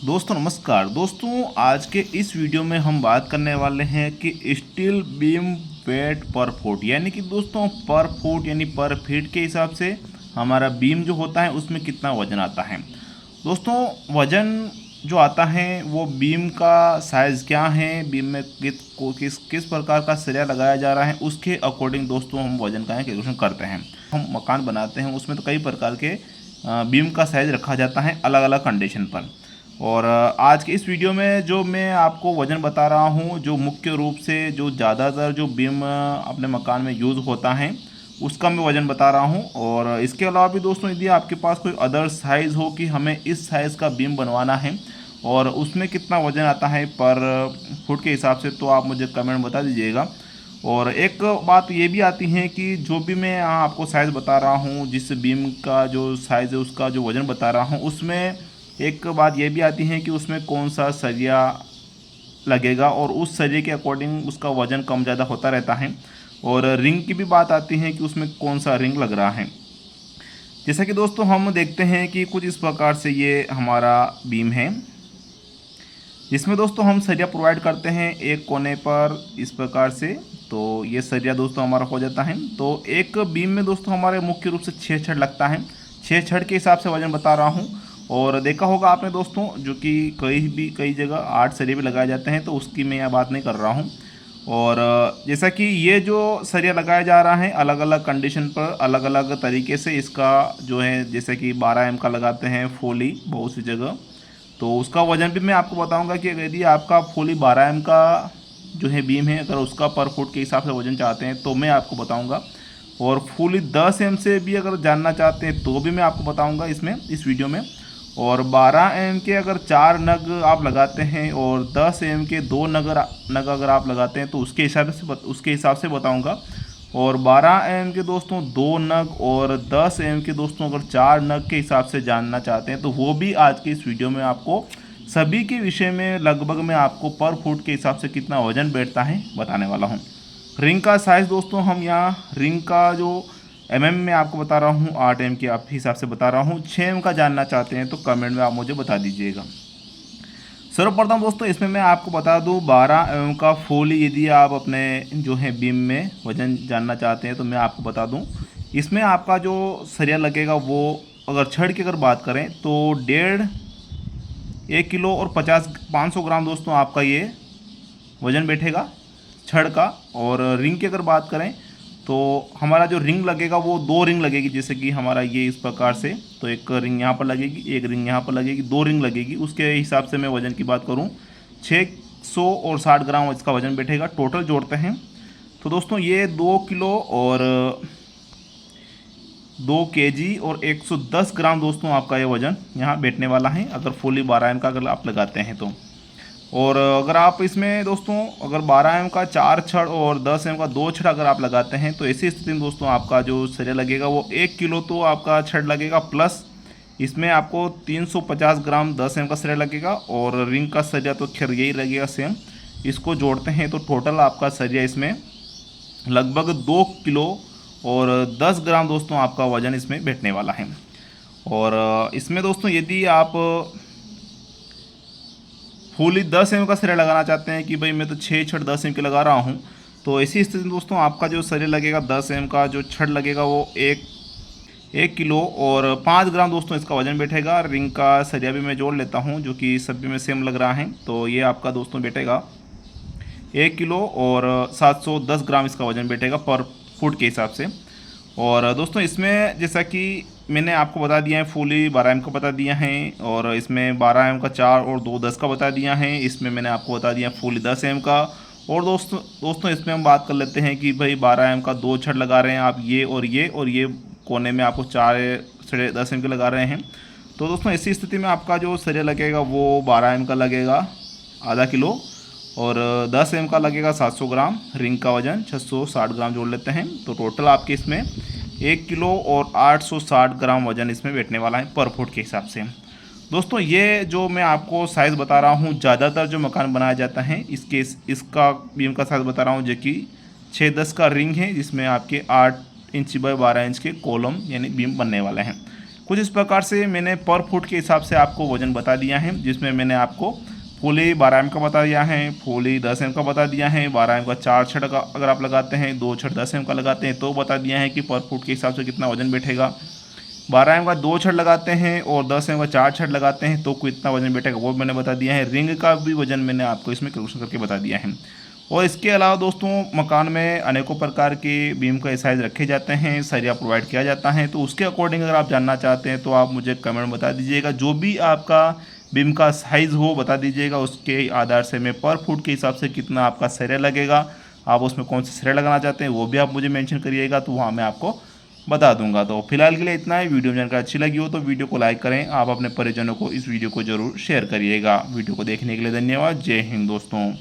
दोस्तों नमस्कार। दोस्तों आज के इस वीडियो में हम बात करने वाले हैं कि स्टील बीम वेट पर फुट, यानी कि दोस्तों पर फुट यानी पर फीट के हिसाब से हमारा बीम जो होता है उसमें कितना वजन आता है। दोस्तों वजन जो आता है वो बीम का साइज़ क्या है, बीम में किस किस प्रकार का सरिया लगाया जा रहा है उसके अकॉर्डिंग दोस्तों हम वजन का कैलकुलेशन करते हैं। हम मकान बनाते हैं उसमें तो कई प्रकार के बीम का साइज़ रखा जाता है अलग अलग कंडीशन पर। और आज के इस वीडियो में जो मैं आपको वज़न बता रहा हूँ, जो मुख्य रूप से जो ज़्यादातर जो बीम अपने मकान में यूज़ होता है उसका मैं वज़न बता रहा हूँ। और इसके अलावा भी दोस्तों यदि आपके पास कोई अदर साइज़ हो कि हमें इस साइज़ का बीम बनवाना है और उसमें कितना वज़न आता है पर फुट के हिसाब से, तो आप मुझे कमेंट में बता दीजिएगा। और एक बात ये भी आती है कि जो भी मैं यहाँ आपको साइज़ बता रहा हूँ, जिस बीम का जो साइज़ है उसका जो वज़न बता रहा हूँ, उसमें एक बात ये भी आती है कि उसमें कौन सा सरिया लगेगा और उस सरिये के अकॉर्डिंग उसका वज़न कम ज़्यादा होता रहता है। और रिंग की भी बात आती है कि उसमें कौन सा रिंग लग रहा है। जैसा कि दोस्तों हम देखते हैं कि कुछ इस प्रकार से ये हमारा बीम है, जिसमें दोस्तों हम सरिया प्रोवाइड करते हैं एक कोने पर इस प्रकार से। तो ये सरिया दोस्तों हमारा हो जाता है। तो एक बीम में दोस्तों हमारे मुख्य रूप से 6 छड़ लगता है। 6 छड़ के हिसाब से वज़न बता रहा हूँ। और देखा होगा आपने दोस्तों जो कि कई जगह 8 सरिये भी लगाए जाते हैं, तो उसकी मैं यहाँ बात नहीं कर रहा हूँ। और जैसा कि ये जो सरिया लगाया जा रहा है अलग अलग कंडीशन पर अलग अलग तरीके से इसका जो है, जैसे कि 12 एम का लगाते हैं फुली बहुत सी जगह, तो उसका वज़न भी मैं आपको बताऊंगा कि यदि आपका फुली 12 एम का जो है बीम है, अगर उसका पर फुट के हिसाब से वज़न चाहते हैं तो मैं आपको बताऊंगा। और फुली 10 एम से भी अगर जानना चाहते हैं तो भी मैं आपको बताऊंगा इसमें इस वीडियो में। और 12 एम के अगर 4 नग आप लगाते हैं और 10 एम के 2 नग अगर आप लगाते हैं तो उसके हिसाब से बताऊंगा। और 12 एम के दोस्तों 2 नग और 10 एम के दोस्तों अगर 4 नग के हिसाब से जानना चाहते हैं तो वो भी आज के इस वीडियो में आपको सभी के विषय में लगभग मैं आपको पर फुट के हिसाब से कितना वजन बैठता है बताने वाला हूँ। रिंग का साइज़ दोस्तों हम यहाँ रिंग का जो एमएम में आपको बता रहा हूँ, 8 एम के आप हिसाब से बता रहा हूँ। 6 एम का जानना चाहते हैं तो कमेंट में आप मुझे बता दीजिएगा। सर्वप्रथम दोस्तों इसमें मैं आपको बता दूं 12 एम का फुली यदि आप अपने जो है बीम में वज़न जानना चाहते हैं तो मैं आपको बता दूं इसमें आपका जो सरिया लगेगा वो अगर छड़ की अगर बात करें तो 1.5 किलो और 500 ग्राम दोस्तों आपका ये वज़न बैठेगा छड़ का। और रिंग की अगर बात करें तो हमारा जो रिंग लगेगा वो 2 रिंग लगेगी, जैसे कि हमारा ये इस प्रकार से। तो एक रिंग यहाँ पर लगेगी, एक रिंग यहाँ पर लगेगी, 2 रिंग लगेगी। उसके हिसाब से मैं वज़न की बात करूँ 660 ग्राम इसका वज़न बैठेगा। टोटल जोड़ते हैं तो दोस्तों ये 2 किलो और 2 केजी और 110 ग्राम दोस्तों आपका ये वज़न यहाँ बैठने वाला है अगर फुली 12 एम का अगर आप लगाते हैं तो। और अगर आप इसमें दोस्तों अगर 12 एम का 4 छड़ और 10 एम का 2 छड़ अगर आप लगाते हैं तो ऐसी स्थिति में दोस्तों आपका जो सरिया लगेगा वो 1 किलो तो आपका छड़ लगेगा, प्लस इसमें आपको 350 ग्राम 10 एम का सरिया लगेगा। और रिंग का सरिया तो खैर यही लगेगा सेम। इसको जोड़ते हैं तो टोटल आपका सरिया इसमें लगभग 2 किलो और 10 ग्राम दोस्तों आपका वज़न इसमें बैठने वाला है। और इसमें दोस्तों यदि आप फुली 10 एम का सरिया लगाना चाहते हैं कि भाई मैं तो 6 छड़ 10 एम के लगा रहा हूँ, तो ऐसी स्थिति में दोस्तों आपका जो सरिया लगेगा 10 एम का जो छड़ लगेगा वो एक किलो और 5 ग्राम दोस्तों इसका वज़न बैठेगा। रिंग का सरिया भी मैं जोड़ लेता हूँ जो कि सभी में सेम लग रहा है। तो ये आपका दोस्तों बैठेगा 1 किलो और 710 ग्राम इसका वज़न बैठेगा पर फुट के हिसाब से। और दोस्तों इसमें जैसा कि मैंने आपको बता दिया है फुली 12 एम का बता दिया है, और इसमें 12 एम का 4 और 2 10 का बता दिया है। इसमें मैंने आपको बता दिया फुली 10 एम का। और दोस्तों इसमें हम बात कर लेते हैं कि भाई 12 एम का 2 छड़ लगा रहे हैं आप, ये कोने में आपको 4 छड़े 10 एम के लगा रहे हैं। तो दोस्तों ऐसी स्थिति में आपका जो सरिया लगेगा वो 12 एम का लगेगा आधा किलो और 10 एम का लगेगा 700 ग्राम। रिंग का वज़न 660 ग्राम जोड़ लेते हैं तो टोटल आपके इसमें 1 किलो और 860 ग्राम वज़न इसमें बैठने वाला है पर फुट के हिसाब से। दोस्तों ये जो मैं आपको साइज़ बता रहा हूँ ज़्यादातर जो मकान बनाया जाता है इसका बीम का साइज़ बता रहा हूँ जो कि 6-10 का रिंग है, जिसमें आपके 8 इंच बाय 12 इंच के कॉलम यानी बीम बनने वाले हैं। कुछ इस प्रकार से मैंने पर फुट के हिसाब से आपको वजन बता दिया है, जिसमें मैंने आपको फुली 12 एम का बता दिया है, फुली 10 एम का बता दिया है, 12 एम का 4 छड़ का अगर आप लगाते हैं, 2 छड़ 10 एम का लगाते हैं तो बता दिया है कि पर फुट के हिसाब से कितना वजन बैठेगा। 12 एम का 2 छड़ लगाते हैं और 10 एम का 4 छड़ लगाते हैं तो कितना वजन बैठेगा वो मैंने बता दिया है। रिंग का भी वजन मैंने आपको इसमें कैलकुलेशन करके बता दिया है। और इसके अलावा दोस्तों मकान में अनेकों प्रकार के बीम का साइज़ रखे जाते हैं, सरिया प्रोवाइड किया जाता है, तो उसके अकॉर्डिंग अगर आप जानना चाहते हैं तो आप मुझे कमेंट बता दीजिएगा। जो भी आपका बीम का साइज़ हो बता दीजिएगा, उसके आधार से मैं पर फुट के हिसाब से कितना आपका सरिया लगेगा, आप उसमें कौन सा सरिया लगाना चाहते हैं वो भी आप मुझे मेंशन करिएगा, तो वहाँ मैं आपको बता दूंगा। तो फिलहाल के लिए इतना ही। वीडियो में जानकारी अच्छी लगी हो तो वीडियो को लाइक करें, आप अपने परिजनों को इस वीडियो को जरूर शेयर करिएगा। वीडियो को देखने के लिए धन्यवाद। जय हिंद दोस्तों।